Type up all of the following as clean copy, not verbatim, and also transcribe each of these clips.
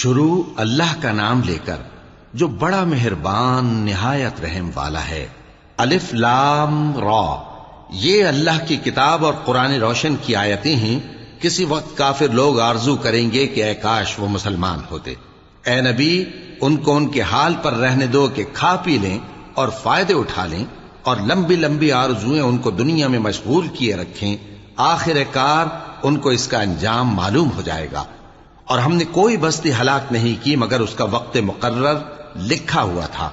شروع اللہ کا نام لے کر جو بڑا مہربان نہایت رحم والا ہے۔ الف لام را، یہ اللہ کی کتاب اور قرآن روشن کی آیتیں ہیں۔ کسی وقت کافر لوگ آرزو کریں گے کہ اے کاش وہ مسلمان ہوتے۔ اے نبی، ان کو ان کے حال پر رہنے دو کہ کھا پی لیں اور فائدے اٹھا لیں، اور لمبی لمبی آرزویں ان کو دنیا میں مشغول کیے رکھیں۔ آخر کار ان کو اس کا انجام معلوم ہو جائے گا۔ اور ہم نے کوئی بستی ہلاک نہیں کی مگر اس کا وقت مقرر لکھا ہوا تھا۔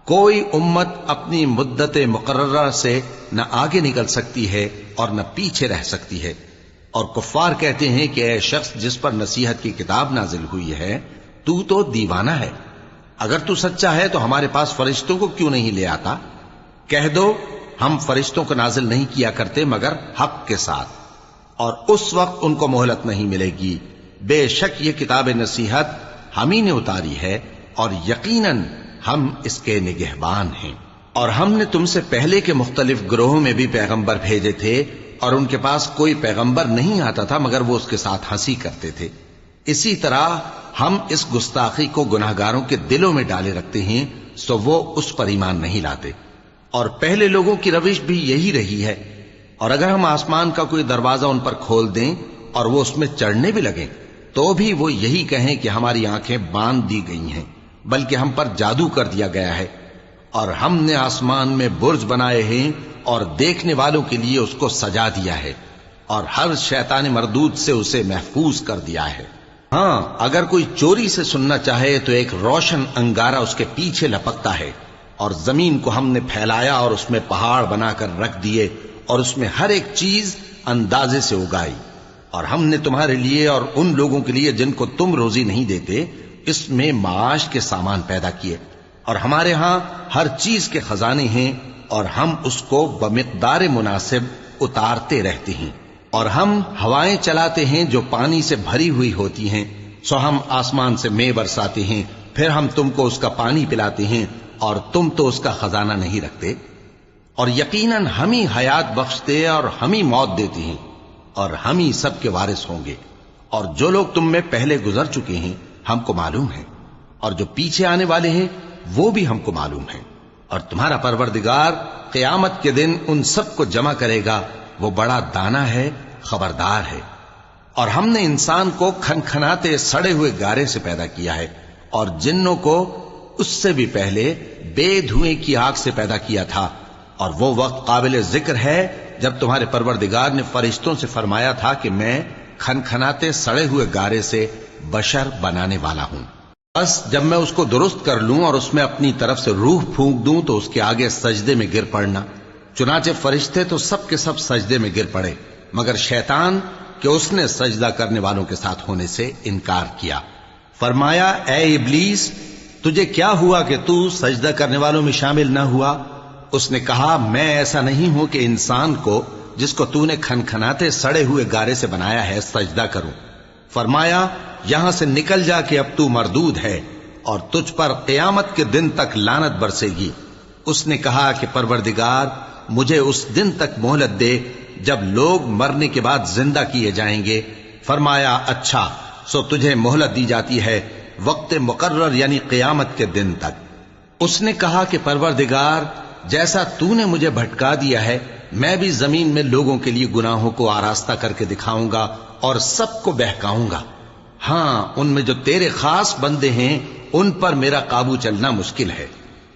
کوئی امت اپنی مدت مقررہ سے نہ آگے نکل سکتی ہے اور نہ پیچھے رہ سکتی ہے۔ اور کفار کہتے ہیں کہ اے شخص جس پر نصیحت کی کتاب نازل ہوئی ہے، تو دیوانہ ہے۔ اگر تو سچا ہے تو ہمارے پاس فرشتوں کو کیوں نہیں لے آتا؟ کہہ دو ہم فرشتوں کو نازل نہیں کیا کرتے مگر حق کے ساتھ، اور اس وقت ان کو مہلت نہیں ملے گی۔ بے شک یہ کتاب نصیحت ہم ہی نے اتاری ہے، اور یقیناً ہم اس کے نگہبان ہیں۔ اور ہم نے تم سے پہلے کے مختلف گروہوں میں بھی پیغمبر بھیجے تھے، اور ان کے پاس کوئی پیغمبر نہیں آتا تھا مگر وہ اس کے ساتھ ہنسی کرتے تھے۔ اسی طرح ہم اس گستاخی کو گناہگاروں کے دلوں میں ڈالے رکھتے ہیں، سو وہ اس پر ایمان نہیں لاتے۔ اور پہلے لوگوں کی روش بھی یہی رہی ہے۔ اور اگر ہم آسمان کا کوئی دروازہ ان پر کھول دیں اور وہ اس میں چڑھنے بھی لگیں تو بھی وہ یہی کہیں کہ ہماری آنکھیں باندھ دی گئی ہیں، بلکہ ہم پر جادو کر دیا گیا ہے۔ اور ہم نے آسمان میں برج بنائے ہیں اور دیکھنے والوں کے لیے اس کو سجا دیا ہے، اور ہر شیطان مردود سے اسے محفوظ کر دیا ہے۔ ہاں، اگر کوئی چوری سے سننا چاہے تو ایک روشن انگارہ اس کے پیچھے لپکتا ہے، اور زمین کو ہم نے پھیلایا اور اس میں پہاڑ بنا کر رکھ دیے، اور اس میں ہر ایک چیز اندازے سے اگائی۔ اور ہم نے تمہارے لیے اور ان لوگوں کے لیے جن کو تم روزی نہیں دیتے اس میں معاش کے سامان پیدا کیے، اور ہمارے ہاں ہر چیز کے خزانے ہیں، اور ہم اس کو بمقدار مناسب اتارتے رہتے ہیں۔ اور ہم ہوائیں چلاتے ہیں جو پانی سے بھری ہوئی ہوتی ہیں، سو ہم آسمان سے مے برساتے ہیں، پھر ہم تم کو اس کا پانی پلاتے ہیں، اور تم تو اس کا خزانہ نہیں رکھتے۔ اور یقیناً ہم ہی حیات بخشتے اور ہم ہی موت دیتے ہیں، اور ہم ہی سب کے وارث ہوں گے۔ اور جو لوگ تم میں پہلے گزر چکے ہیں ہم کو معلوم ہے، اور جو پیچھے آنے والے ہیں وہ بھی ہم کو معلوم ہے۔ اور تمہارا پروردگار قیامت کے دن ان سب کو جمع کرے گا، وہ بڑا دانا ہے، خبردار ہے۔ اور ہم نے انسان کو کھنکھناتے سڑے ہوئے گارے سے پیدا کیا ہے، اور جنوں کو اس سے بھی پہلے بے دھوئیں کی آگ سے پیدا کیا تھا۔ اور وہ وقت قابل ذکر ہے جب تمہارے پروردگار نے فرشتوں سے فرمایا تھا کہ میں کھنکھناتے سڑے ہوئے گارے سے بشر بنانے والا ہوں، بس جب میں اس کو درست کر لوں اور اس میں اپنی طرف سے روح پھونک دوں تو اس کے آگے سجدے میں گر پڑنا۔ چنانچہ فرشتے تو سب کے سب سجدے میں گر پڑے مگر شیطان کہ اس نے سجدہ کرنے والوں کے ساتھ ہونے سے انکار کیا۔ فرمایا اے ابلیس، تجھے کیا ہوا کہ تو سجدہ کرنے والوں میں شامل نہ ہوا؟ اس نے کہا میں ایسا نہیں ہوں کہ انسان کو جس کو تو نے کھنکھناتے سڑے ہوئے گارے سے بنایا ہے سجدہ کروں۔ فرمایا یہاں سے نکل جا کہ اب تو مردود ہے، اور تجھ پر قیامت کے دن تک لعنت برسے گی۔ اس نے کہا کہ پروردگار مجھے اس دن تک مہلت دے جب لوگ مرنے کے بعد زندہ کیے جائیں گے۔ فرمایا اچھا، سو تجھے مہلت دی جاتی ہے وقت مقرر یعنی قیامت کے دن تک۔ اس نے کہا کہ پروردگار جیسا تو نے مجھے بھٹکا دیا ہے میں بھی زمین میں لوگوں کے لیے گناہوں کو آراستہ کر کے دکھاؤں گا اور سب کو بہکاؤں گا۔ ہاں، ان میں جو تیرے خاص بندے ہیں ان پر میرا قابو چلنا مشکل ہے۔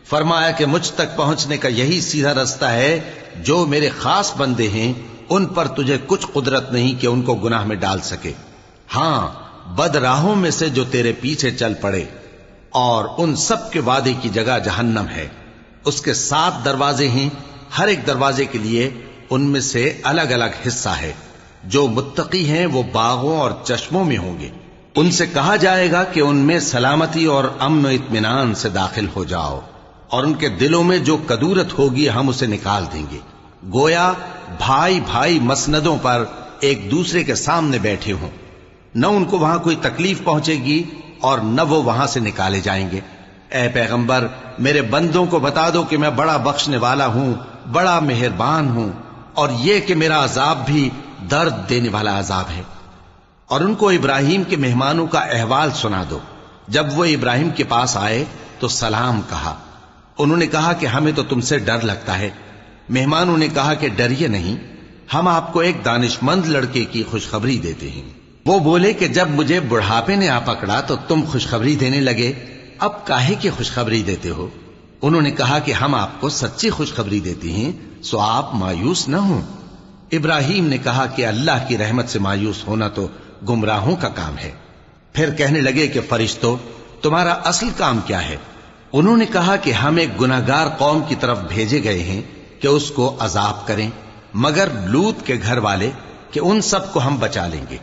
فرمایا کہ مجھ تک پہنچنے کا یہی سیدھا رستہ ہے، جو میرے خاص بندے ہیں ان پر تجھے کچھ قدرت نہیں کہ ان کو گناہ میں ڈال سکے۔ ہاں، بد راہوں میں سے جو تیرے پیچھے چل پڑے، اور ان سب کے وعدے کی جگہ جہنم ہے۔ اس کے 7 دروازے ہیں، ہر ایک دروازے کے لیے ان میں سے الگ الگ حصہ ہے۔ جو متقی ہیں وہ باغوں اور چشموں میں ہوں گے۔ ان سے کہا جائے گا کہ ان میں سلامتی اور امن و اطمینان سے داخل ہو جاؤ، اور ان کے دلوں میں جو کدورت ہوگی ہم اسے نکال دیں گے، گویا بھائی بھائی مسندوں پر ایک دوسرے کے سامنے بیٹھے ہوں۔ نہ ان کو وہاں کوئی تکلیف پہنچے گی اور نہ وہ وہاں سے نکالے جائیں گے۔ اے پیغمبر میرے بندوں کو بتا دو کہ میں بڑا بخشنے والا ہوں، بڑا مہربان ہوں، اور یہ کہ میرا عذاب بھی درد دینے والا عذاب ہے۔ اور ان کو ابراہیم کے مہمانوں کا احوال سنا دو۔ جب وہ ابراہیم کے پاس آئے تو سلام کہا۔ انہوں نے کہا کہ ہمیں تو تم سے ڈر لگتا ہے۔ مہمانوں نے کہا کہ ڈریے نہیں، ہم آپ کو ایک دانشمند لڑکے کی خوشخبری دیتے ہیں۔ وہ بولے کہ جب مجھے بڑھاپے نے آ پکڑا تو تم خوشخبری دینے لگے، اب کاہے کی خوشخبری دیتے ہو؟ انہوں نے کہا کہ ہم آپ کو سچی خوشخبری دیتے ہیں، سو آپ مایوس نہ ہوں۔ ابراہیم نے کہا کہ اللہ کی رحمت سے مایوس ہونا تو گمراہوں کا کام ہے۔ پھر کہنے لگے کہ فرشتوں، تمہارا اصل کام کیا ہے؟ انہوں نے کہا کہ ہم ایک گناہگار قوم کی طرف بھیجے گئے ہیں کہ اس کو عذاب کریں، مگر لوط کے گھر والے کہ ان سب کو ہم بچا لیں گے،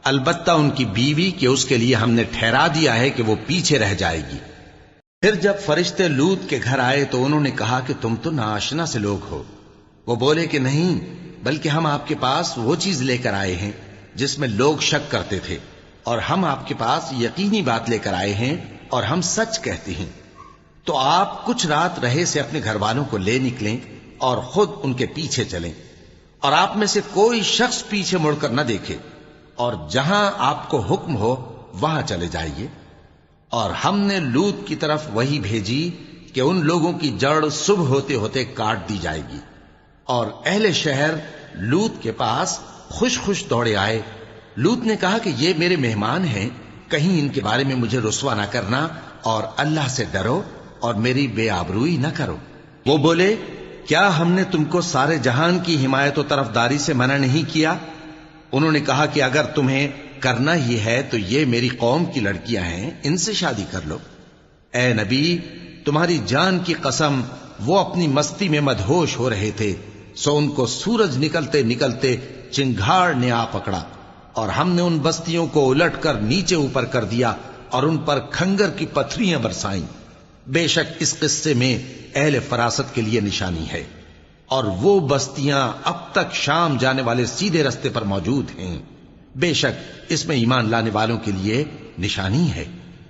البتہ ان کی بیوی کہ اس کے لیے ہم نے ٹھہرا دیا ہے کہ وہ پیچھے رہ جائے گی۔ پھر جب فرشتے لوط کے گھر آئے تو انہوں نے کہا کہ تم تو ناآشنا سے لوگ ہو۔ وہ بولے کہ نہیں، بلکہ ہم آپ کے پاس وہ چیز لے کر آئے ہیں جس میں لوگ شک کرتے تھے، اور ہم آپ کے پاس یقینی بات لے کر آئے ہیں اور ہم سچ کہتے ہیں۔ تو آپ کچھ رات رہے سے اپنے گھر والوں کو لے نکلیں اور خود ان کے پیچھے چلیں، اور آپ میں سے کوئی شخص پیچھے مڑ کر نہ دیکھے، اور جہاں آپ کو حکم ہو وہاں چلے جائیے۔ اور ہم نے لوط کی طرف وہی بھیجی کہ ان لوگوں کی جڑ صبح ہوتے ہوتے کاٹ دی جائے گی۔ اور اہل شہر لوط کے پاس خوش خوش دوڑے آئے۔ لوط نے کہا کہ یہ میرے مہمان ہیں، کہیں ان کے بارے میں مجھے رسوا نہ کرنا، اور اللہ سے ڈرو اور میری بے آبروئی نہ کرو۔ وہ بولے، کیا ہم نے تم کو سارے جہان کی حمایت و طرفداری سے منع نہیں کیا؟ انہوں نے کہا کہ اگر تمہیں کرنا ہی ہے تو یہ میری قوم کی لڑکیاں ہیں، ان سے شادی کر لو۔ اے نبی، تمہاری جان کی قسم، وہ اپنی مستی میں مدہوش ہو رہے تھے، سو ان کو سورج نکلتے نکلتے چنگھاڑ نے آ پکڑا، اور ہم نے ان بستیوں کو الٹ کر نیچے اوپر کر دیا اور ان پر کھنگر کی پتھریاں برسائیں۔ بے شک اس قصے میں اہل فراست کے لیے نشانی ہے، اور وہ بستیاں اب تک شام جانے والے سیدھے رستے پر موجود ہیں۔ بے شک اس میں ایمان لانے والوں کے لیے نشانی ہے۔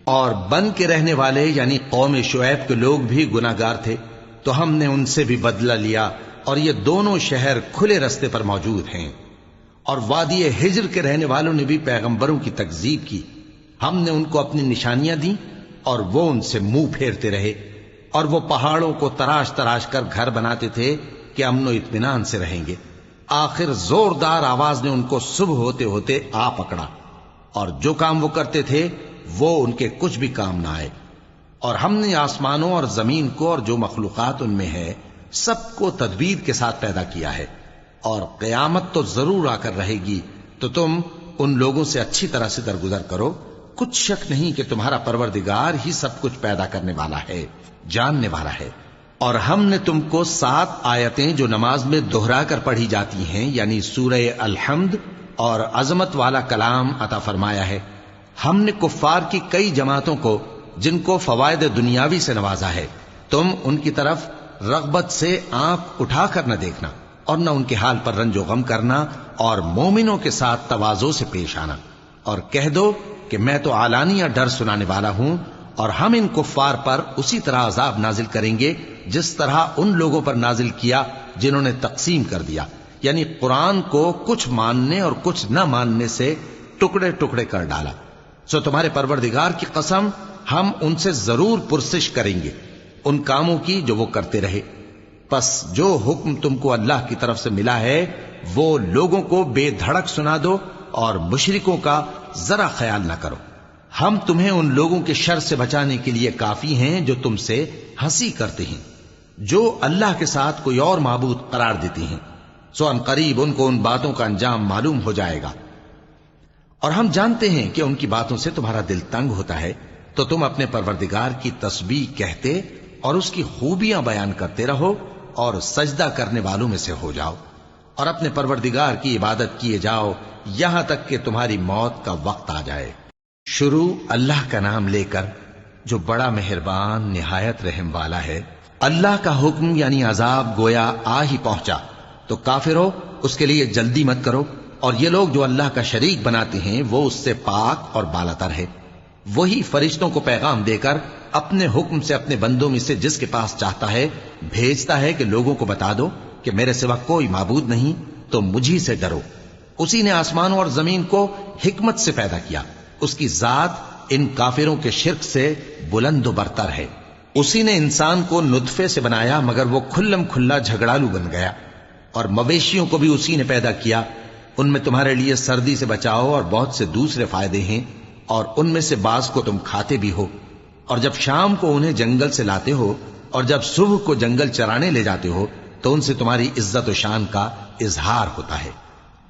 اور بن کے رہنے والے یعنی قوم شعیب کے لوگ بھی گناہگار تھے، تو ہم نے ان سے بھی بدلہ لیا، اور یہ دونوں شہر کھلے رستے پر موجود ہیں۔ اور وادی ہجر کے رہنے والوں نے بھی پیغمبروں کی تکذیب کی، ہم نے ان کو اپنی نشانیاں دی اور وہ ان سے منہ پھیرتے رہے، اور وہ پہاڑوں کو تراش تراش کر گھر بناتے تھے کہ امن و اطمینان سے رہیں گے۔ آخر زوردار آواز نے ان کو صبح ہوتے ہوتے آ پکڑا، اور جو کام وہ کرتے تھے وہ ان کے کچھ بھی کام نہ آئے۔ اور ہم نے آسمانوں اور زمین کو اور جو مخلوقات ان میں ہے سب کو تدبیر کے ساتھ پیدا کیا ہے، اور قیامت تو ضرور آ کر رہے گی، تو تم ان لوگوں سے اچھی طرح سے درگزر کرو۔ کچھ شک نہیں کہ تمہارا پروردگار ہی سب کچھ پیدا کرنے والا ہے، جاننے والا ہے۔ اور ہم نے تم کو 7 آیتیں جو نماز میں دہرا کر پڑھی جاتی ہیں، یعنی سورہ الحمد اور عظمت والا کلام عطا فرمایا ہے۔ ہم نے کفار کی کئی جماعتوں کو جن کو فوائد دنیاوی سے نوازا ہے، تم ان کی طرف رغبت سے آنکھ اٹھا کر نہ دیکھنا، اور نہ ان کے حال پر رنج و غم کرنا، اور مومنوں کے ساتھ تواضع سے پیش آنا، اور کہہ دو کہ میں تو اعلانیہ ڈر سنانے والا ہوں، اور ہم ان کفار پر اسی طرح عذاب نازل کریں گے جس طرح ان لوگوں پر نازل کیا جنہوں نے تقسیم کر دیا، یعنی قرآن کو کچھ ماننے اور کچھ نہ ماننے سے ٹکڑے ٹکڑے کر ڈالا۔ سو تمہارے پروردگار کی قسم، ہم ان سے ضرور پرسش کریں گے ان کاموں کی جو وہ کرتے رہے۔ پس جو حکم تم کو اللہ کی طرف سے ملا ہے وہ لوگوں کو بے دھڑک سنا دو، اور مشرکوں کا ذرا خیال نہ کرو۔ ہم تمہیں ان لوگوں کے شر سے بچانے کے لیے کافی ہیں جو تم سے ہنسی کرتے ہیں، جو اللہ کے ساتھ کوئی اور معبود قرار دیتے ہیں، سو ان قریب ان کو ان باتوں کا انجام معلوم ہو جائے گا۔ اور ہم جانتے ہیں کہ ان کی باتوں سے تمہارا دل تنگ ہوتا ہے، تو تم اپنے پروردگار کی تسبیح کہتے اور اس کی خوبیاں بیان کرتے رہو، اور سجدہ کرنے والوں میں سے ہو جاؤ، اور اپنے پروردگار کی عبادت کیے جاؤ یہاں تک کہ تمہاری موت کا وقت آ جائے۔ شروع اللہ کا نام لے کر جو بڑا مہربان نہایت رحم والا ہے۔ اللہ کا حکم یعنی عذاب گویا آ ہی پہنچا، تو کافرو اس کے لیے جلدی مت کرو، اور یہ لوگ جو اللہ کا شریک بناتے ہیں وہ اس سے پاک اور بالاتر ہے۔ وہی فرشتوں کو پیغام دے کر اپنے حکم سے اپنے بندوں میں سے جس کے پاس چاہتا ہے بھیجتا ہے کہ لوگوں کو بتا دو کہ میرے سوا کوئی معبود نہیں، تو مجھی سے ڈرو۔ اسی نے آسمانوں اور زمین کو حکمت سے پیدا کیا، اس کی ذات ان کافروں کے شرک سے بلند و برتر ہے۔ اسی نے انسان کو نطفے سے بنایا مگر وہ کھلم کھلا جھگڑالو بن گیا، اور مویشیوں کو بھی اسی نے پیدا کیا، ان میں تمہارے لیے سردی سے بچاؤ اور بہت سے دوسرے فائدے ہیں، اور ان میں سے بعض کو تم کھاتے بھی ہو، اور جب شام کو انہیں جنگل سے لاتے ہو اور جب صبح کو جنگل چرانے لے جاتے ہو تو ان سے تمہاری عزت و شان کا اظہار ہوتا ہے۔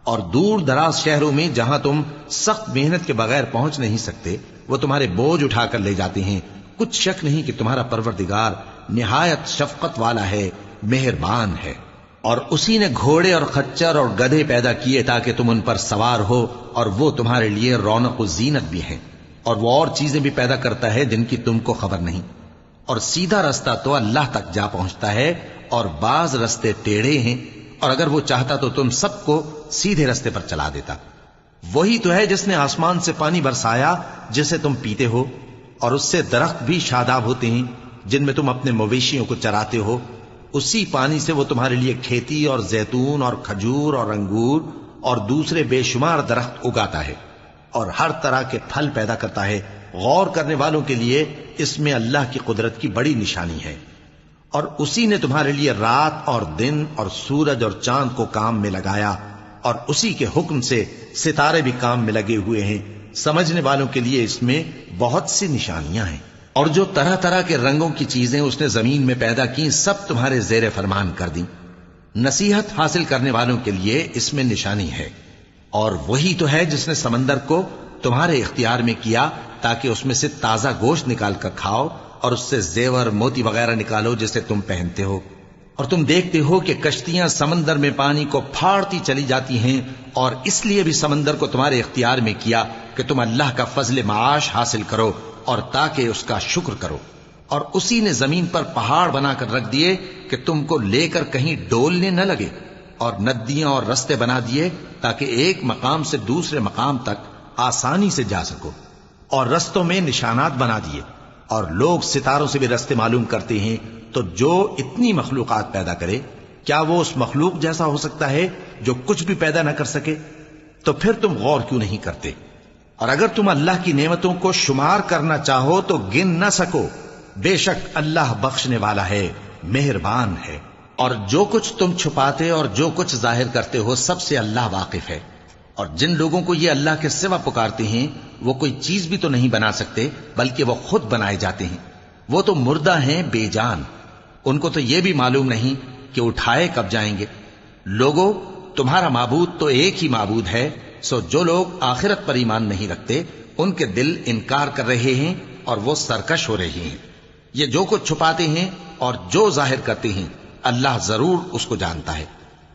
اور دور دراز شہروں میں جہاں تم سخت محنت کے بغیر پہنچ نہیں سکتے وہ تمہارے بوجھ اٹھا کر لے جاتے ہیں، کچھ شک نہیں کہ تمہارا پروردگار نہایت شفقت والا ہے، مہربان ہے۔ اور اسی نے گھوڑے اور خچر اور گدھے پیدا کیے تاکہ تم ان پر سوار ہو، اور وہ تمہارے لیے رونق و زینت بھی ہیں، اور وہ اور چیزیں بھی پیدا کرتا ہے جن کی تم کو خبر نہیں۔ اور سیدھا رستہ تو اللہ تک جا پہنچتا ہے، اور بعض رستے ٹیڑھے ہیں، اور اگر وہ چاہتا تو تم سب کو سیدھے رستے پر چلا دیتا۔ وہی تو ہے جس نے آسمان سے پانی برسایا جسے تم پیتے ہو، اور اس سے درخت بھی شاداب ہوتے ہیں جن میں تم اپنے مویشیوں کو چراتے ہو۔ اسی پانی سے وہ تمہارے لیے کھیتی اور زیتون اور کھجور اور انگور اور دوسرے بے شمار درخت اگاتا ہے، اور ہر طرح کے پھل پیدا کرتا ہے۔ غور کرنے والوں کے لیے اس میں اللہ کی قدرت کی بڑی نشانی ہے۔ اور اسی نے تمہارے لیے رات اور دن اور سورج اور چاند کو کام میں لگایا، اور اسی کے حکم سے ستارے بھی کام میں لگے ہوئے ہیں۔ سمجھنے والوں کے لیے اس میں بہت سی نشانیاں ہیں۔ اور جو طرح طرح کے رنگوں کی چیزیں اس نے زمین میں پیدا کی سب تمہارے زیر فرمان کر دیں۔ نصیحت حاصل کرنے والوں کے لیے اس میں نشانی ہے۔ اور وہی تو ہے جس نے سمندر کو تمہارے اختیار میں کیا تاکہ اس میں سے تازہ گوشت نکال کر کھاؤ، اور اس سے زیور موتی وغیرہ نکالو جسے تم پہنتے ہو۔ اور تم دیکھتے ہو کہ کشتیاں سمندر میں پانی کو پھاڑتی چلی جاتی ہیں، اور اس لیے بھی سمندر کو تمہارے اختیار میں کیا کہ تم اللہ کا فضل معاش حاصل کرو اور تاکہ اس کا شکر کرو۔ اور اسی نے زمین پر پہاڑ بنا کر رکھ دیے کہ تم کو لے کر کہیں ڈولنے نہ لگے، اور ندیاں اور رستے بنا دیے تاکہ ایک مقام سے دوسرے مقام تک آسانی سے جا سکو، اور رستوں میں نشانات بنا دیے۔ اور لوگ ستاروں سے بھی رستے معلوم کرتے ہیں، تو جو اتنی مخلوقات پیدا کرے کیا وہ اس مخلوق جیسا ہو سکتا ہے جو کچھ بھی پیدا نہ کر سکے؟ تو پھر تم غور کیوں نہیں کرتے؟ اور اگر تم اللہ کی نعمتوں کو شمار کرنا چاہو تو گن نہ سکو، بے شک اللہ بخشنے والا ہے، مہربان ہے۔ اور جو کچھ تم چھپاتے اور جو کچھ ظاہر کرتے ہو سب سے اللہ واقف ہے۔ اور جن لوگوں کو یہ اللہ کے سوا پکارتے ہیں وہ کوئی چیز بھی تو نہیں بنا سکتے بلکہ وہ خود بنائے جاتے ہیں۔ وہ تو مردہ ہیں بے جان، ان کو تو یہ بھی معلوم نہیں کہ اٹھائے کب جائیں گے۔ لوگوں، تمہارا معبود تو ایک ہی معبود ہے، سو جو لوگ آخرت پر ایمان نہیں رکھتے ان کے دل انکار کر رہے ہیں اور وہ سرکش ہو رہے ہیں۔ یہ جو کچھ چھپاتے ہیں اور جو ظاہر کرتے ہیں اللہ ضرور اس کو جانتا ہے،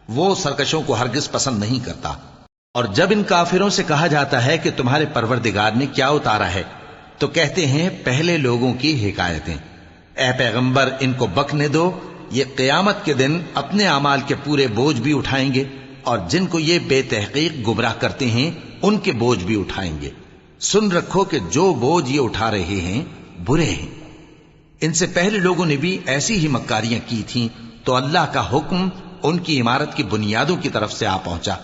وہ سرکشوں کو ہرگز پسند نہیں کرتا۔ اور جب ان کافروں سے کہا جاتا ہے کہ تمہارے پروردگار نے کیا اتارا ہے تو کہتے ہیں پہلے لوگوں کی حکایتیں۔ اے پیغمبر ان کو بکنے دو، یہ قیامت کے دن اپنے اعمال کے پورے بوجھ بھی اٹھائیں گے، اور جن کو یہ بے تحقیق گمراہ کرتے ہیں ان کے بوجھ بھی اٹھائیں گے۔ سن رکھو کہ جو بوجھ یہ اٹھا رہے ہیں برے ہیں۔ ان سے پہلے لوگوں نے بھی ایسی ہی مکاریاں کی تھیں تو اللہ کا حکم ان کی عمارت کی بنیادوں کی طرف سے آ پہنچا،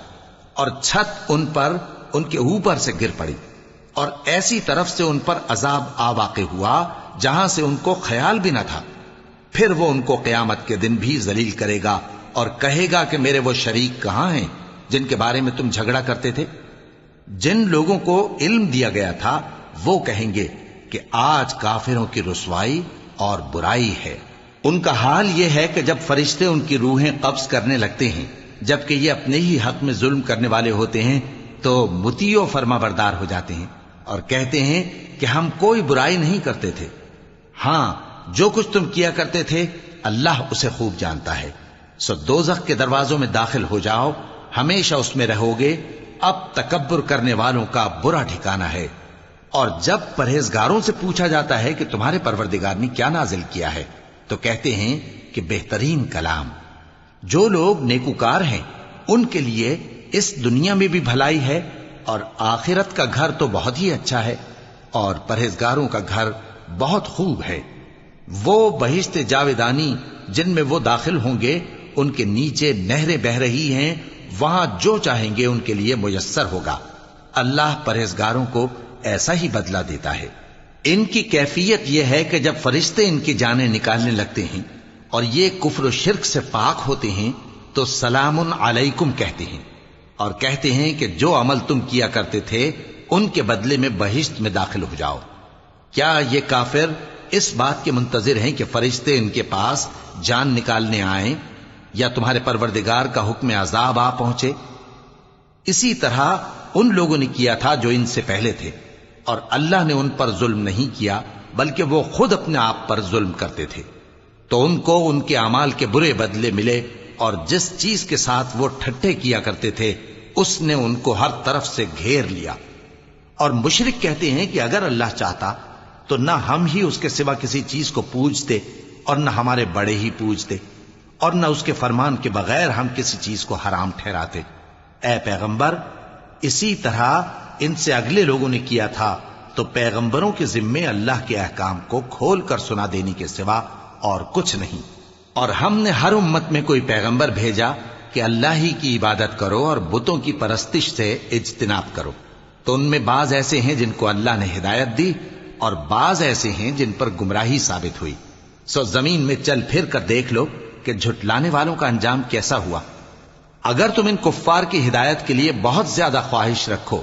اور چھت ان پر ان کے اوپر سے گر پڑی، اور ایسی طرف سے ان پر عذاب آ واقع ہوا جہاں سے ان کو خیال بھی نہ تھا۔ پھر وہ ان کو قیامت کے دن بھی ذلیل کرے گا اور کہے گا کہ میرے وہ شریک کہاں ہیں جن کے بارے میں تم جھگڑا کرتے تھے؟ جن لوگوں کو علم دیا گیا تھا وہ کہیں گے کہ آج کافروں کی رسوائی اور برائی ہے۔ ان کا حال یہ ہے کہ جب فرشتے ان کی روحیں قبض کرنے لگتے ہیں جبکہ یہ اپنے ہی حق میں ظلم کرنے والے ہوتے ہیں تو مطیع و فرما بردار ہو جاتے ہیں اور کہتے ہیں کہ ہم کوئی برائی نہیں کرتے تھے۔ ہاں، جو کچھ تم کیا کرتے تھے اللہ اسے خوب جانتا ہے۔ سو دوزخ کے دروازوں میں داخل ہو جاؤ، ہمیشہ اس میں رہو گے، اب تکبر کرنے والوں کا برا ٹھکانہ ہے۔ اور جب پرہیزگاروں سے پوچھا جاتا ہے کہ تمہارے پروردگار نے کیا نازل کیا ہے تو کہتے ہیں کہ بہترین کلام۔ جو لوگ نیکوکار ہیں ان کے لیے اس دنیا میں بھی بھلائی ہے اور آخرت کا گھر تو بہت ہی اچھا ہے، اور پرہیزگاروں کا گھر بہت خوب ہے۔ وہ بہشت جاویدانی جن میں وہ داخل ہوں گے ان کے نیچے نہریں بہ رہی ہیں، وہاں جو چاہیں گے ان کے لیے میسر ہوگا۔ اللہ پرہیزگاروں کو ایسا ہی بدلہ دیتا ہے۔ ان کی کیفیت یہ ہے کہ جب فرشتے ان کی جانیں نکالنے لگتے ہیں اور یہ کفر و شرک سے پاک ہوتے ہیں تو سلام علیکم کہتے ہیں اور کہتے ہیں کہ جو عمل تم کیا کرتے تھے ان کے بدلے میں بہشت میں داخل ہو جاؤ۔ کیا یہ کافر اس بات کے منتظر ہیں کہ فرشتے ان کے پاس جان نکالنے آئیں یا تمہارے پروردگار کا حکم عذاب آ پہنچے؟ اسی طرح ان لوگوں نے کیا تھا جو ان سے پہلے تھے، اور اللہ نے ان پر ظلم نہیں کیا بلکہ وہ خود اپنے آپ پر ظلم کرتے تھے، تو ان کو ان کے اعمال کے برے بدلے ملے، اور جس چیز کے ساتھ وہ ٹھٹھے کیا کرتے تھے اس نے ان کو ہر طرف سے گھیر لیا۔ اور مشرک کہتے ہیں کہ اگر اللہ چاہتا تو نہ ہم ہی اس کے سوا کسی چیز کو پوجتے اور نہ ہمارے بڑے ہی پوجتے، اور نہ اس کے فرمان کے بغیر ہم کسی چیز کو حرام ٹھہراتے۔ اے پیغمبر، اسی طرح ان سے اگلے لوگوں نے کیا تھا، تو پیغمبروں کے ذمے اللہ کے احکام کو کھول کر سنا دینے کے سوا اور کچھ نہیں۔ اور ہم نے ہر امت میں کوئی پیغمبر بھیجا کہ اللہ ہی کی عبادت کرو اور بتوں کی پرستش سے اجتناب کرو، تو ان میں بعض ایسے ہیں جن کو اللہ نے ہدایت دی اور بعض ایسے ہیں جن پر گمراہی ثابت ہوئی۔ سو زمین میں چل پھر کر دیکھ لو کہ جھٹلانے والوں کا انجام کیسا ہوا۔ اگر تم ان کفار کی ہدایت کے لیے بہت زیادہ خواہش رکھو،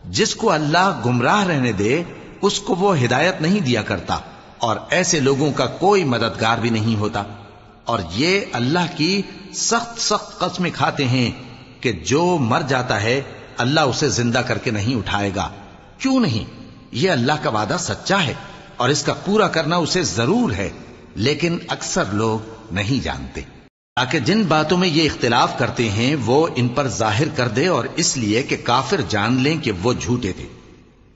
جس کو اللہ گمراہ رہنے دے اس کو وہ ہدایت نہیں دیا کرتا، اور ایسے لوگوں کا کوئی مددگار بھی نہیں ہوتا۔ اور یہ اللہ کی سخت سخت قسمیں کھاتے ہیں کہ جو مر جاتا ہے اللہ اسے زندہ کر کے نہیں اٹھائے گا۔ کیوں نہیں؟ یہ اللہ کا وعدہ سچا ہے اور اس کا پورا کرنا اسے ضرور ہے، لیکن اکثر لوگ نہیں جانتے۔ تاکہ جن باتوں میں یہ اختلاف کرتے ہیں وہ ان پر ظاہر کر دے، اور اس لیے کہ کافر جان لیں کہ وہ جھوٹے تھے۔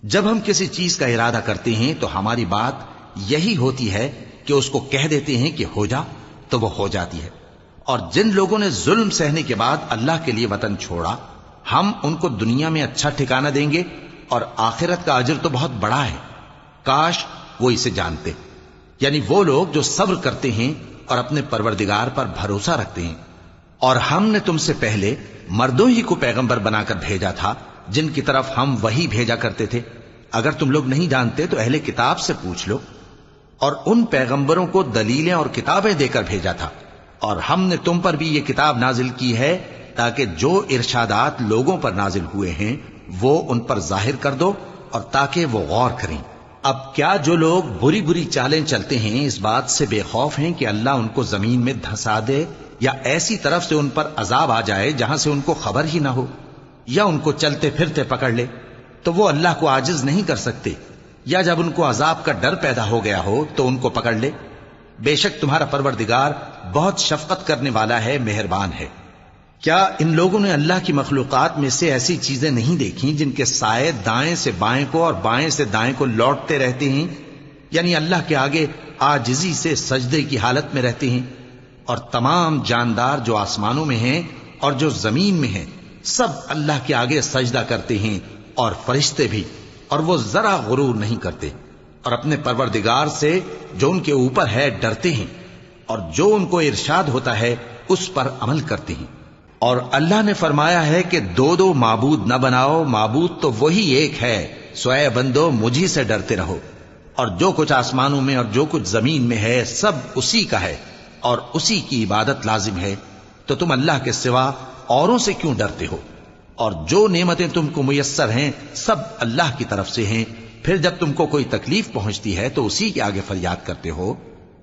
جب ہم کسی چیز کا ارادہ کرتے ہیں تو ہماری بات یہی ہوتی ہے کہ اس کو کہہ دیتے ہیں کہ ہو جا، تو وہ ہو جاتی ہے۔ اور جن لوگوں نے ظلم سہنے کے بعد اللہ کے لیے وطن چھوڑا، ہم ان کو دنیا میں اچھا ٹھکانہ دیں گے، اور آخرت کا اجر تو بہت بڑا ہے۔ کاش وہ اسے جانتے، یعنی وہ لوگ جو صبر کرتے ہیں اور اپنے پروردگار پر بھروسہ رکھتے ہیں۔ اور ہم نے تم سے پہلے مردوں ہی کو پیغمبر بنا کر بھیجا تھا جن کی طرف ہم وحی بھیجا کرتے تھے۔ اگر تم لوگ نہیں جانتے تو اہل کتاب سے پوچھ لو۔ اور ان پیغمبروں کو دلیلیں اور کتابیں دے کر بھیجا تھا، اور ہم نے تم پر بھی یہ کتاب نازل کی ہے تاکہ جو ارشادات لوگوں پر نازل ہوئے ہیں وہ ان پر ظاہر کر دو، اور تاکہ وہ غور کریں۔ اب کیا جو لوگ بری بری چالیں چلتے ہیں اس بات سے بے خوف ہیں کہ اللہ ان کو زمین میں دھسا دے، یا ایسی طرف سے ان پر عذاب آ جائے جہاں سے ان کو خبر ہی نہ ہو، یا ان کو چلتے پھرتے پکڑ لے؟ تو وہ اللہ کو عاجز نہیں کر سکتے، یا جب ان کو عذاب کا ڈر پیدا ہو گیا ہو تو ان کو پکڑ لے۔ بے شک تمہارا پروردگار بہت شفقت کرنے والا ہے، مہربان ہے۔ کیا ان لوگوں نے اللہ کی مخلوقات میں سے ایسی چیزیں نہیں دیکھیں جن کے سائے دائیں سے بائیں کو اور بائیں سے دائیں کو لوٹتے رہتے ہیں، یعنی اللہ کے آگے عاجزی سے سجدے کی حالت میں رہتے ہیں؟ اور تمام جاندار جو آسمانوں میں ہیں اور جو زمین میں ہیں سب اللہ کے آگے سجدہ کرتے ہیں، اور فرشتے بھی، اور وہ ذرا غرور نہیں کرتے، اور اپنے پروردگار سے جو ان کے اوپر ہے ڈرتے ہیں، اور جو ان کو ارشاد ہوتا ہے اس پر عمل کرتے ہیں۔ اور اللہ نے فرمایا ہے کہ دو دو معبود نہ بناؤ، معبود تو وہی ایک ہے، سو اے بندو مجھی سے ڈرتے رہو۔ اور جو کچھ آسمانوں میں اور جو کچھ زمین میں ہے سب اسی کا ہے، اور اسی کی عبادت لازم ہے، تو تم اللہ کے سوا اوروں سے کیوں ڈرتے ہو؟ اور جو نعمتیں تم کو میسر ہیں سب اللہ کی طرف سے ہیں۔ پھر جب تم کو کوئی تکلیف پہنچتی ہے تو اسی کے آگے فریاد کرتے ہو،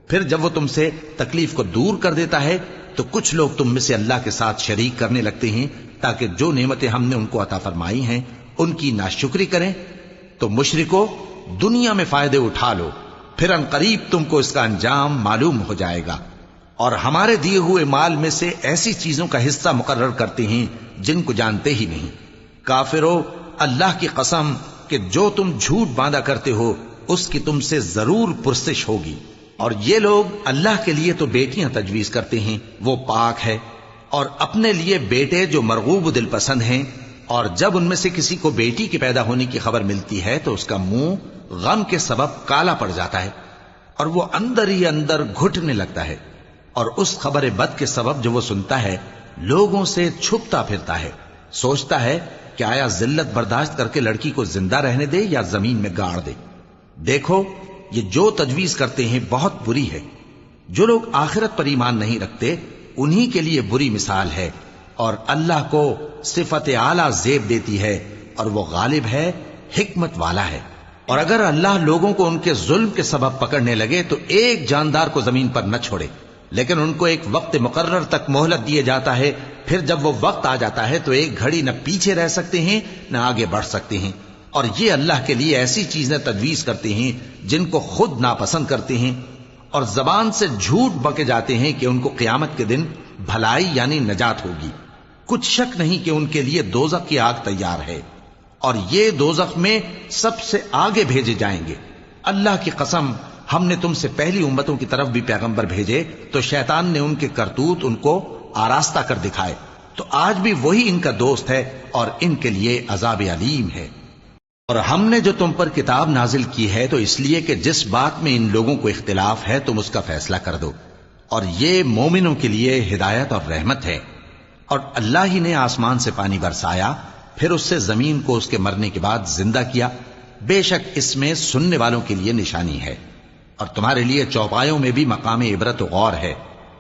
پھر جب وہ تم سے تکلیف کو دور کر دیتا ہے تو کچھ لوگ تم میں سے اللہ کے ساتھ شریک کرنے لگتے ہیں تاکہ جو نعمتیں ہم نے ان کو عطا فرمائی ہیں ان کی ناشکری کریں۔ تو مشرکو، دنیا میں فائدے اٹھا لو، پھر ان قریب تم کو اس کا انجام معلوم ہو جائے گا۔ اور ہمارے دیے ہوئے مال میں سے ایسی چیزوں کا حصہ مقرر کرتے ہیں جن کو جانتے ہی نہیں۔ کافرو، اللہ کی قسم کہ جو تم جھوٹ باندھا کرتے ہو اس کی تم سے ضرور پرسش ہوگی۔ اور یہ لوگ اللہ کے لیے تو بیٹیاں تجویز کرتے ہیں، وہ پاک ہے، اور اپنے لیے بیٹے جو مرغوب دل پسند ہیں، اور جب ان میں سے کسی کو بیٹی کے پیدا ہونے کی خبر ملتی ہے تو اس کا منہ غم کے سبب کالا پڑ جاتا ہے، اور وہ اندر ہی اندر گھٹنے لگتا ہے، اور اس خبر بد کے سبب جو وہ سنتا ہے لوگوں سے چھپتا پھرتا ہے، سوچتا ہے کہ آیا ذلت برداشت کر کے لڑکی کو زندہ رہنے دے یا زمین میں گاڑ دے؟ دیکھو یہ جو تجویز کرتے ہیں بہت بری ہے. جو لوگ آخرت پر ایمان نہیں رکھتے انہی کے لیے بری مثال ہے. اور اللہ کو صفت اعلیٰ زیب دیتی ہے اور وہ غالب ہے، حکمت والا ہے. اور اگر اللہ لوگوں کو ان کے ظلم کے سبب پکڑنے لگے تو ایک جاندار کو زمین پر نہ چھوڑے، لیکن ان کو ایک وقت مقرر تک مہلت دیے جاتا ہے. پھر جب وہ وقت آ جاتا ہے تو ایک گھڑی نہ پیچھے رہ سکتے ہیں نہ آگے بڑھ سکتے ہیں. اور یہ اللہ کے لیے ایسی چیزیں تجویز کرتے ہیں جن کو خود ناپسند کرتے ہیں، اور زبان سے جھوٹ بکے جاتے ہیں کہ ان کو قیامت کے دن بھلائی یعنی نجات ہوگی. کچھ شک نہیں کہ ان کے لیے دوزخ کی آگ تیار ہے، اور یہ دوزخ میں سب سے آگے بھیجے جائیں گے. اللہ کی قسم، ہم نے تم سے پہلی امتوں کی طرف بھی پیغمبر بھیجے تو شیطان نے ان کے کرتوت ان کو آراستہ کر دکھائے، تو آج بھی وہی ان کا دوست ہے اور ان کے لیے عذاب علیم ہے. اور ہم نے جو تم پر کتاب نازل کی ہے تو اس لیے کہ جس بات میں ان لوگوں کو اختلاف ہے تم اس کا فیصلہ کر دو، اور یہ مومنوں کے لیے ہدایت اور رحمت ہے. اور اللہ ہی نے آسمان سے پانی برسایا، پھر اس سے زمین کو اس کے مرنے کے بعد زندہ کیا. بے شک اس میں سننے والوں کے لیے نشانی ہے. اور تمہارے لیے چوپایوں میں بھی مقام عبرت و غور ہے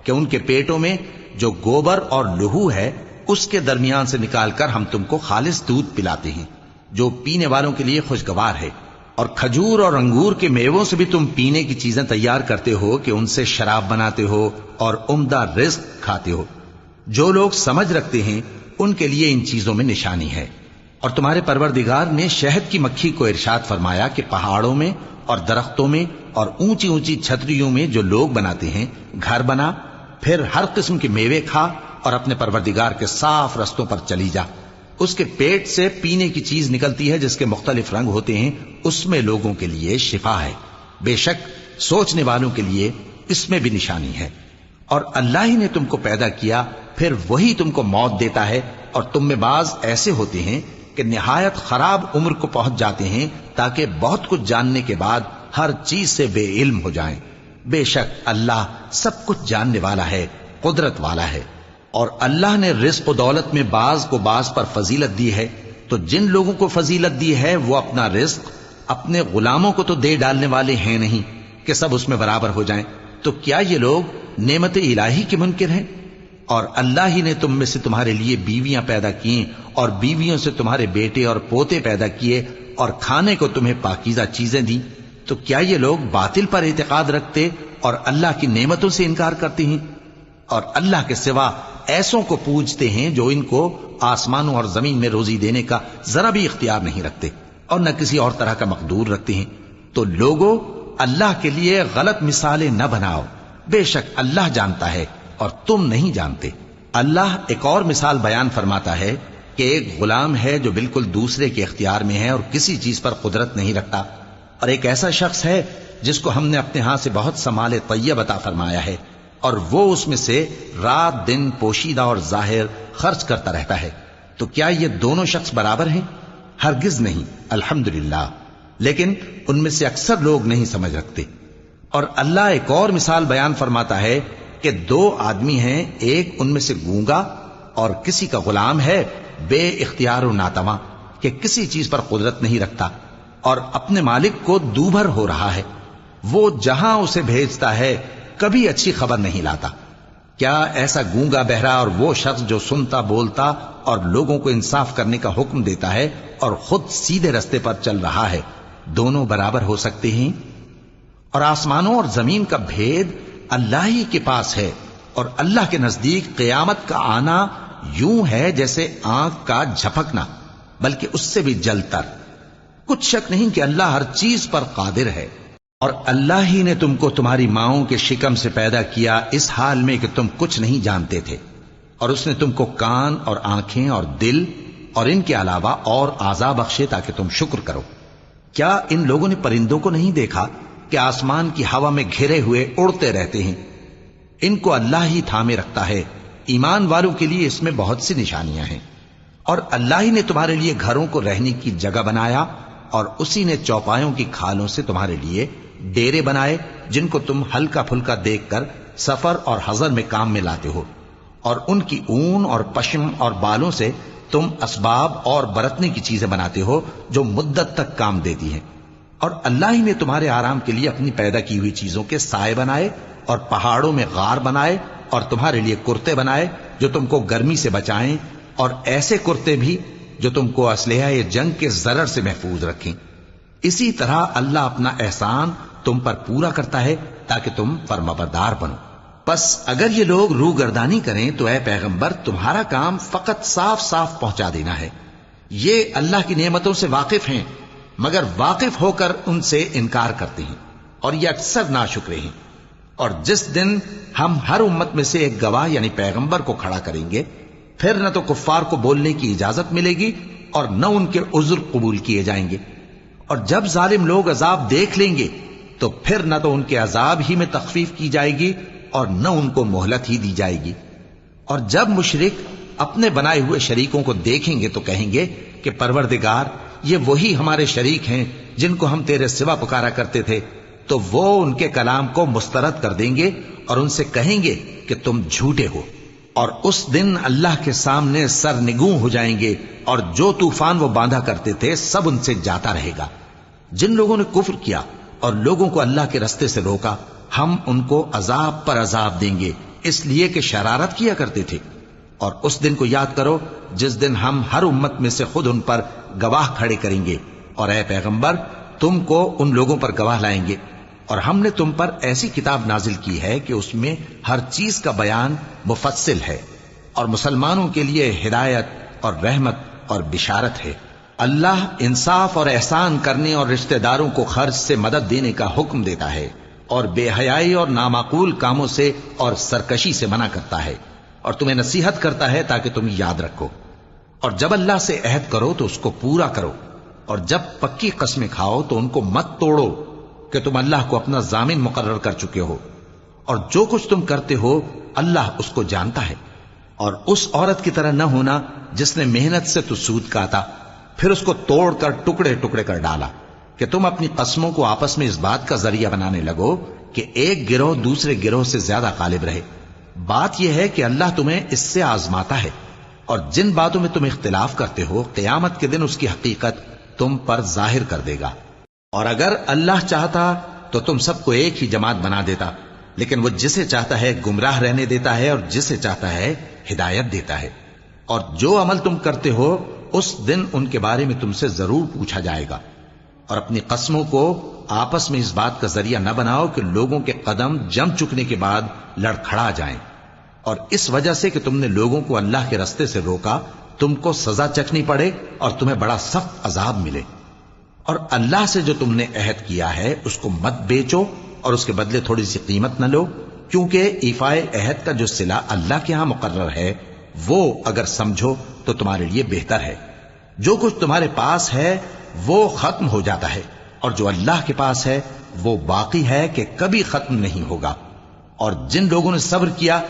کہ ان کے پیٹوں میں جو گوبر اور لہو ہے اس کے درمیان سے نکال کر ہم تم کو خالص دودھ پلاتے ہیں جو پینے والوں کے لیے خوشگوار ہے. اور کھجور اور انگور کے میووں سے بھی تم پینے کی چیزیں تیار کرتے ہو کہ ان سے شراب بناتے ہو اور عمدہ رزق کھاتے ہو. جو لوگ سمجھ رکھتے ہیں ان کے لیے ان چیزوں میں نشانی ہے. اور تمہارے پروردگار نے شہد کی مکھی کو ارشاد فرمایا کہ پہاڑوں میں اور درختوں میں اور اونچی اونچی چھتریوں میں جو لوگ بناتے ہیں گھر بنا، پھر ہر قسم کے میوے کھا اور اپنے پروردگار کے صاف رستوں پر چلی جا. اس کے پیٹ سے پینے کی چیز نکلتی ہے جس کے مختلف رنگ ہوتے ہیں، اس میں لوگوں کے لیے شفا ہے. بے شک سوچنے والوں کے لیے اس میں بھی نشانی ہے. اور اللہ ہی نے تم کو پیدا کیا، پھر وہی تم کو موت دیتا ہے. اور تم میں بعض ایسے ہوتے ہیں کہ نہایت خراب عمر کو پہنچ جاتے ہیں تاکہ بہت کچھ جاننے کے بعد ہر چیز سے بے علم ہو جائیں. بے شک اللہ سب کچھ جاننے والا ہے، قدرت والا ہے. اور اللہ نے رزق و دولت میں بعض کو بعض پر فضیلت دی ہے، تو جن لوگوں کو فضیلت دی ہے وہ اپنا رزق اپنے غلاموں کو تو دے ڈالنے والے ہیں نہیں کہ سب اس میں برابر ہو جائیں. تو کیا یہ لوگ نعمت الہی کے منکر ہیں؟ اور اللہ ہی نے تم میں سے تمہارے لیے بیویاں پیدا کی اور بیویوں سے تمہارے بیٹے اور پوتے پیدا کیے اور کھانے کو تمہیں پاکیزہ چیزیں دیں. تو کیا یہ لوگ باطل پر اعتقاد رکھتے اور اللہ کی نعمتوں سے انکار کرتے ہیں؟ اور اللہ کے سوا ایسوں کو پوجتے ہیں جو ان کو آسمانوں اور زمین میں روزی دینے کا ذرا بھی اختیار نہیں رکھتے اور نہ کسی اور طرح کا مقدور رکھتے ہیں. تو لوگوں اللہ کے لیے غلط مثالیں نہ بناؤ، بے شک اللہ جانتا ہے اور تم نہیں جانتے. اللہ ایک اور مثال بیان فرماتا ہے کہ ایک غلام ہے جو بالکل دوسرے کے اختیار میں ہے اور کسی چیز پر قدرت نہیں رکھتا، اور ایک ایسا شخص ہے جس کو ہم نے اپنے ہاں سے بہت سا مال طیب عطا فرمایا ہے اور وہ اس میں سے رات دن پوشیدہ اور ظاہر خرچ کرتا رہتا ہے. تو کیا یہ دونوں شخص برابر ہیں؟ ہرگز نہیں، الحمدللہ. لیکن ان میں سے اکثر لوگ نہیں سمجھ رکھتے. اور اللہ ایک اور مثال بیان فرماتا ہے کہ دو آدمی ہیں، ایک ان میں سے گونگا اور کسی کا غلام ہے بے اختیار و ناتواں کہ کسی چیز پر قدرت نہیں رکھتا اور اپنے مالک کو دوبھر ہو رہا ہے. وہ جہاں اسے بھیجتا ہے کبھی اچھی خبر نہیں لاتا. کیا ایسا گونگا بہرا اور وہ شخص جو سنتا بولتا اور لوگوں کو انصاف کرنے کا حکم دیتا ہے اور خود سیدھے رستے پر چل رہا ہے، دونوں برابر ہو سکتے ہیں؟ اور آسمانوں اور زمین کا بھید اللہ ہی کے پاس ہے، اور اللہ کے نزدیک قیامت کا آنا یوں ہے جیسے آنکھ کا جھپکنا، بلکہ اس سے بھی جلتر. کچھ شک نہیں کہ اللہ ہر چیز پر قادر ہے. اور اللہ ہی نے تم کو تمہاری ماؤں کے شکم سے پیدا کیا اس حال میں کہ تم کچھ نہیں جانتے تھے، اور اس نے تم کو کان اور آنکھیں اور دل اور ان کے علاوہ اور اعضاء بخشے تاکہ تم شکر کرو. کیا ان لوگوں نے پرندوں کو نہیں دیکھا کہ آسمان کی ہوا میں گھرے ہوئے اڑتے رہتے ہیں؟ ان کو اللہ ہی تھامے رکھتا ہے. ایمان والوں کے لیے اس میں بہت سی نشانیاں ہیں. اور اللہ ہی نے تمہارے لیے گھروں کو رہنے کی جگہ بنایا، اور اسی نے چوپایوں کی کھالوں سے تمہارے لیے ڈیرے بنائے جن کو تم ہلکا پھلکا دیکھ کر سفر اور حضر میں کام میں لاتے ہو، اور ان کی اون اور پشم اور بالوں سے تم اسباب اور برتنے کی چیزیں بناتے ہو جو مدت تک کام دیتی ہیں، اور اللہ ہی نے تمہارے آرام کے لیے اپنی پیدا کی ہوئی چیزوں کے سائے بنائے اور پہاڑوں میں غار بنائے اور تمہارے لیے کرتے بنائے جو تم کو گرمی سے بچائیں، اور ایسے کرتے بھی جو تم کو اسلحہ جنگ کے ضرر سے محفوظ رکھیں۔ اسی طرح اللہ اپنا احسان تم پر پورا کرتا ہے تاکہ تم فرمانبردار بنو۔ پس اگر یہ لوگ روگردانی کریں تو اے پیغمبر تمہارا کام فقط صاف صاف پہنچا دینا ہے۔ یہ اللہ کی نعمتوں سے واقف ہیں مگر واقف ہو کر ان سے انکار کرتے ہیں اور یہ اکثر ناشکرے ہیں۔ اور جس دن ہم ہر امت میں سے ایک گواہ یعنی پیغمبر کو کھڑا کریں گے، پھر نہ تو کفار کو بولنے کی اجازت ملے گی اور نہ ان کے عذر قبول کیے جائیں گے، اور جب ظالم لوگ عذاب دیکھ لیں گے تو پھر نہ تو ان کے عذاب ہی میں تخفیف کی جائے گی اور نہ ان کو مہلت ہی دی جائے گی۔ اور جب مشرک اپنے بنائے ہوئے شریکوں کو دیکھیں گے تو کہیں گے کہ پروردگار یہ وہی ہمارے شریک ہیں جن کو ہم تیرے سوا پکارا کرتے تھے، تو وہ ان کے کلام کو مسترد کر دیں گے اور ان سے کہیں گے کہ تم جھوٹے ہو، اور اس دن اللہ کے سامنے سرنگوں ہو جائیں گے، اور جو طوفان وہ باندھا کرتے تھے سب ان سے جاتا رہے گا۔ جن لوگوں نے کفر کیا اور لوگوں کو اللہ کے رستے سے روکا، ہم ان کو عذاب پر عذاب دیں گے اس لیے کہ شرارت کیا کرتے تھے۔ اور اس دن کو یاد کرو جس دن ہم ہر امت میں سے خود ان پر گواہ کھڑے کریں گے، اور اے پیغمبر تم کو ان لوگوں پر گواہ لائیں گے۔ اور ہم نے تم پر ایسی کتاب نازل کی ہے کہ اس میں ہر چیز کا بیان مفصل ہے، اور مسلمانوں کے لیے ہدایت اور رحمت اور بشارت ہے۔ اللہ انصاف اور احسان کرنے اور رشتہ داروں کو خرچ سے مدد دینے کا حکم دیتا ہے، اور بے حیائی اور نامعقول کاموں سے اور سرکشی سے منع کرتا ہے، اور تمہیں نصیحت کرتا ہے تاکہ تم یاد رکھو۔ اور جب اللہ سے عہد کرو تو اس کو پورا کرو، اور جب پکی قسمیں کھاؤ تو ان کو مت توڑو کہ تم اللہ کو اپنا ضامن مقرر کر چکے ہو، اور جو کچھ تم کرتے ہو اللہ اس کو جانتا ہے۔ اور اس عورت کی طرح نہ ہونا جس نے محنت سے تو سود کاتا پھر اس کو توڑ کر ٹکڑے ٹکڑے کر ڈالا، کہ تم اپنی قسموں کو آپس میں اس بات کا ذریعہ بنانے لگو کہ ایک گروہ دوسرے گروہ سے زیادہ غالب رہے۔ بات یہ ہے کہ اللہ تمہیں اس سے آزماتا ہے، اور جن باتوں میں تم اختلاف کرتے ہو قیامت کے دن اس کی حقیقت تم پر ظاہر کر دے گا۔ اور اگر اللہ چاہتا تو تم سب کو ایک ہی جماعت بنا دیتا، لیکن وہ جسے چاہتا ہے گمراہ رہنے دیتا ہے اور جسے چاہتا ہے ہدایت دیتا ہے۔ اور جو عمل تم کرتے ہو اس دن ان کے بارے میں تم سے ضرور پوچھا جائے گا۔ اور اپنی قسموں کو آپس میں اس بات کا ذریعہ نہ بناؤ کہ لوگوں کے قدم جم چکنے کے بعد لڑکھڑا جائیں، اور اس وجہ سے کہ تم نے لوگوں کو اللہ کے رستے سے روکا تم کو سزا چکھنی پڑے اور تمہیں بڑا سخت عذاب ملے۔ اور اللہ سے جو تم نے عہد کیا ہے اس کو مت بیچو اور اس کے بدلے تھوڑی سی قیمت نہ لو، کیونکہ ایفائے عہد کا جو صلہ اللہ کے ہاں مقرر ہے وہ اگر سمجھو تو تمہارے لیے بہتر ہے۔ جو کچھ تمہارے پاس ہے وہ ختم ہو جاتا ہے، اور جو اللہ کے پاس ہے وہ باقی ہے کہ کبھی ختم نہیں ہوگا۔ اور جن لوگوں نے صبر کیا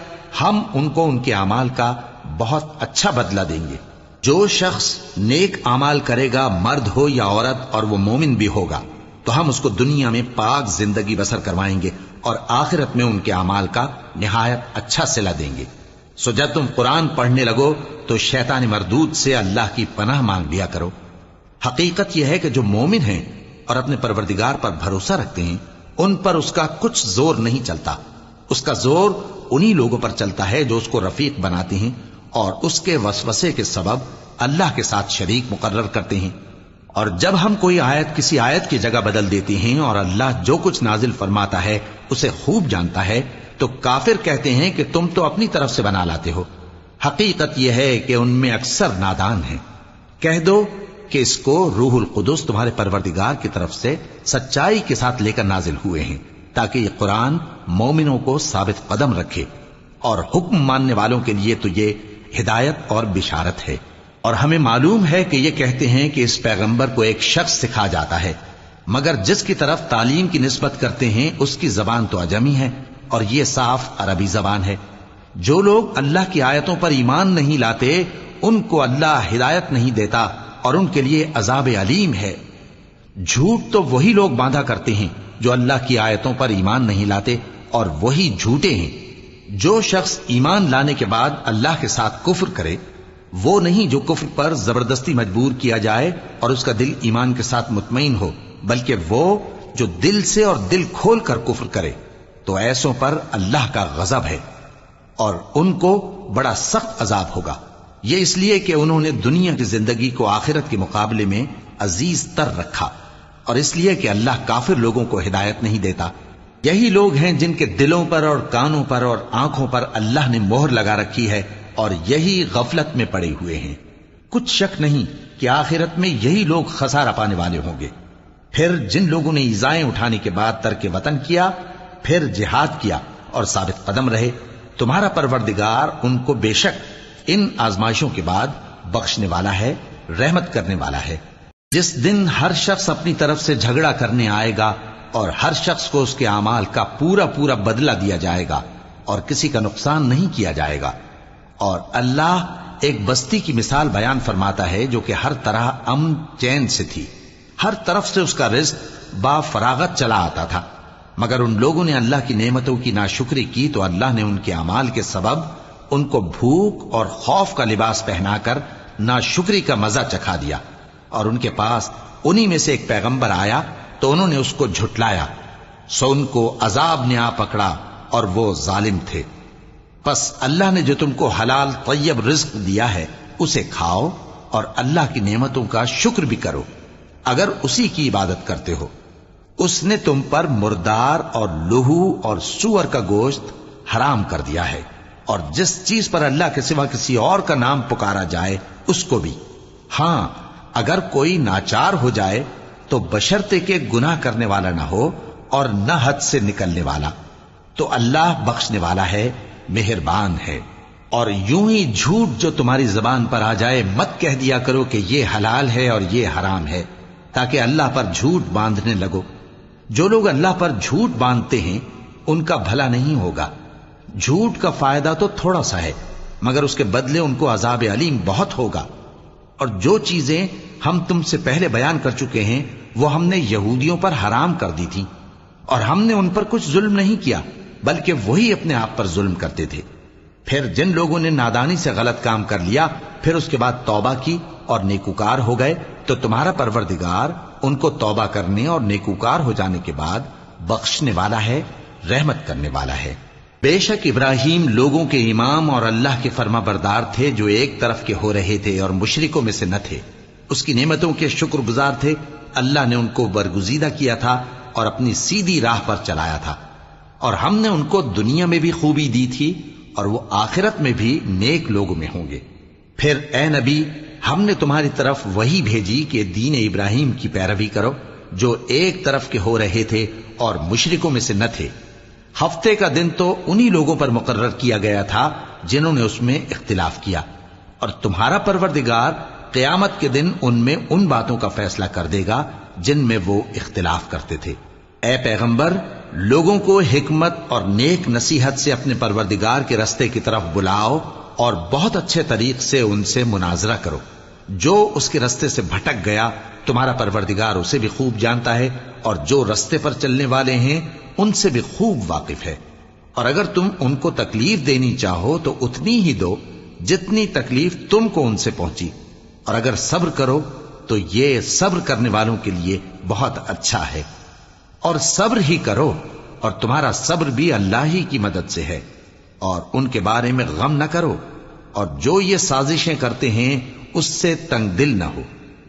ہم ان کو ان کے اعمال کا بہت اچھا بدلہ دیں گے۔ جو شخص نیک اعمال کرے گا مرد ہو یا عورت اور وہ مومن بھی ہوگا تو ہم اس کو دنیا میں پاک زندگی بسر کروائیں گے اور آخرت میں ان کے اعمال کا نہایت اچھا صلہ دیں گے۔ سو جب تم قرآن پڑھنے لگو تو شیطان مردود سے اللہ کی پناہ مانگ لیا کرو۔ حقیقت یہ ہے کہ جو مومن ہیں اور اپنے پروردگار پر بھروسہ رکھتے ہیں ان پر اس کا کچھ زور نہیں چلتا۔ اس کا زور انہی لوگوں پر چلتا ہے جو اس کو رفیق بناتے ہیں اور اس کے وسوسے کے سبب اللہ کے ساتھ شریک مقرر کرتے ہیں۔ اور جب ہم کوئی آیت کسی آیت کی جگہ بدل دیتے ہیں اور اللہ جو کچھ نازل فرماتا ہے اسے خوب جانتا ہے تو کافر کہتے ہیں کہ تم تو اپنی طرف سے بنا لاتے ہو۔ حقیقت یہ ہے کہ ان میں اکثر نادان ہیں۔ کہہ دو کہ اس کو روح القدس تمہارے پروردگار کی طرف سے سچائی کے ساتھ لے کر نازل ہوئے ہیں تاکہ یہ قرآن مومنوں کو ثابت قدم رکھے، اور حکم ماننے والوں کے لیے تو یہ ہدایت اور بشارت ہے۔ اور ہمیں معلوم ہے کہ یہ کہتے ہیں کہ اس پیغمبر کو ایک شخص سکھا جاتا ہے، مگر جس کی طرف تعلیم کی نسبت کرتے ہیں اس کی زبان تو عجمی ہے اور یہ صاف عربی زبان ہے۔ جو لوگ اللہ کی آیتوں پر ایمان نہیں لاتے ان کو اللہ ہدایت نہیں دیتا اور ان کے لیے عذاب علیم ہے۔ جھوٹ تو وہی لوگ باندھا کرتے ہیں جو اللہ کی آیتوں پر ایمان نہیں لاتے، اور وہی جھوٹے ہیں۔ جو شخص ایمان لانے کے بعد اللہ کے ساتھ کفر کرے وہ نہیں جو کفر پر زبردستی مجبور کیا جائے اور اس کا دل ایمان کے ساتھ مطمئن ہو، بلکہ وہ جو دل سے اور دل کھول کر کفر کرے، تو ایسوں پر اللہ کا غضب ہے اور ان کو بڑا سخت عذاب ہوگا۔ یہ اس لیے کہ انہوں نے دنیا کی زندگی کو آخرت کے مقابلے میں عزیز تر رکھا، اور اس لیے کہ اللہ کافر لوگوں کو ہدایت نہیں دیتا۔ یہی لوگ ہیں جن کے دلوں پر اور کانوں پر اور آنکھوں پر اللہ نے مہر لگا رکھی ہے، اور یہی غفلت میں پڑے ہوئے ہیں۔ کچھ شک نہیں کہ آخرت میں یہی لوگ خسارہ پانے والے ہوں گے۔ پھر جن لوگوں نے ایذائیں اٹھانے کے بعد ترک وطن کیا، پھر جہاد کیا اور ثابت قدم رہے، تمہارا پروردگار ان کو بے شک ان آزمائشوں کے بعد بخشنے والا ہے، رحمت کرنے والا ہے۔ جس دن ہر شخص اپنی طرف سے جھگڑا کرنے آئے گا اور ہر شخص کو اس کے اعمال کا پورا پورا بدلہ دیا جائے گا اور کسی کا نقصان نہیں کیا جائے گا۔ اور اللہ ایک بستی کی مثال بیان فرماتا ہے جو کہ ہر طرح امن چین سے تھی، ہر طرف سے اس کا رزق با فراغت چلا آتا تھا، مگر ان لوگوں نے اللہ کی نعمتوں کی ناشکری کی تو اللہ نے ان کے اعمال کے سبب ان کو بھوک اور خوف کا لباس پہنا کر ناشکری کا مزہ چکھا دیا۔ اور ان کے پاس انہی میں سے ایک پیغمبر آیا تو انہوں نے اس کو جھٹلایا، سو ان کو عذاب نے آ پکڑا اور وہ ظالم تھے۔ پس اللہ نے جو تم کو حلال طیب رزق دیا ہے اسے کھاؤ اور اللہ کی نعمتوں کا شکر بھی کرو اگر اسی کی عبادت کرتے ہو۔ اس نے تم پر مردار اور لہو اور سور کا گوشت حرام کر دیا ہے، اور جس چیز پر اللہ کے سوا کسی اور کا نام پکارا جائے اس کو بھی۔ ہاں، اگر کوئی ناچار ہو جائے تو بشرطے کہ گناہ کرنے والا نہ ہو اور نہ حد سے نکلنے والا، تو اللہ بخشنے والا ہے، مہربان ہے۔ اور یوں ہی جھوٹ جو تمہاری زبان پر آ جائے مت کہہ دیا کرو کہ یہ حلال ہے اور یہ حرام ہے، تاکہ اللہ پر جھوٹ باندھنے لگو۔ جو لوگ اللہ پر جھوٹ باندھتے ہیں ان کا بھلا نہیں ہوگا۔ جھوٹ کا فائدہ تو تھوڑا سا ہے، مگر اس کے بدلے ان کو عذاب علیم بہت ہوگا۔ اور جو چیزیں ہم تم سے پہلے بیان کر چکے ہیں وہ ہم نے یہودیوں پر حرام کر دی تھی، اور ہم نے ان پر کچھ ظلم نہیں کیا بلکہ وہی اپنے آپ پر ظلم کرتے تھے۔ پھر جن لوگوں نے نادانی سے غلط کام کر لیا پھر اس کے بعد توبہ کی اور نیکوکار ہو گئے تو تمہارا پروردگار ان کو توبہ کرنے اور نیکوکار ہو جانے کے بعد بخشنے والا ہے، رحمت کرنے والا ہے۔ بے شک ابراہیم لوگوں کے امام اور اللہ کے فرما بردار تھے جو ایک طرف کے ہو رہے تھے اور مشرکوں میں سے نہ تھے، اس کی نعمتوں کے شکر گزار تھے۔ اللہ نے ان کو برگزیدہ کیا تھا اور اپنی سیدھی راہ پر چلایا تھا، اور ہم نے ان کو دنیا میں بھی خوبی دی تھی اور وہ آخرت میں بھی نیک لوگوں میں ہوں گے۔ پھر اے نبی، ہم نے تمہاری طرف وہی بھیجی کہ دین ابراہیم کی پیروی کرو جو ایک طرف کے ہو رہے تھے اور مشرکوں میں سے نہ تھے۔ ہفتے کا دن تو انہی لوگوں پر مقرر کیا گیا تھا جنہوں نے اس میں اختلاف کیا، اور تمہارا پروردگار قیامت کے دن ان میں ان باتوں کا فیصلہ کر دے گا جن میں وہ اختلاف کرتے تھے۔ اے پیغمبر، لوگوں کو حکمت اور نیک نصیحت سے اپنے پروردگار کے رستے کی طرف بلاؤ اور بہت اچھے طریق سے ان سے مناظرہ کرو۔ جو اس کے رستے سے بھٹک گیا تمہارا پروردگار اسے بھی خوب جانتا ہے، اور جو رستے پر چلنے والے ہیں ان سے بھی خوب واقف ہے۔ اور اگر تم ان کو تکلیف دینی چاہو تو اتنی ہی دو جتنی تکلیف تم کو ان سے پہنچی، اور اگر صبر کرو تو یہ صبر کرنے والوں کے لیے بہت اچھا ہے۔ اور صبر ہی کرو، اور تمہارا صبر بھی اللہ ہی کی مدد سے ہے، اور ان کے بارے میں غم نہ کرو، اور جو یہ سازشیں کرتے ہیں اس سے تنگ دل نہ ہو۔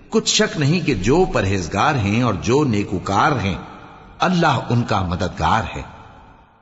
کچھ شک نہیں کہ جو پرہیزگار ہیں اور جو نیکوکار ہیں اللہ ان کا مددگار ہے۔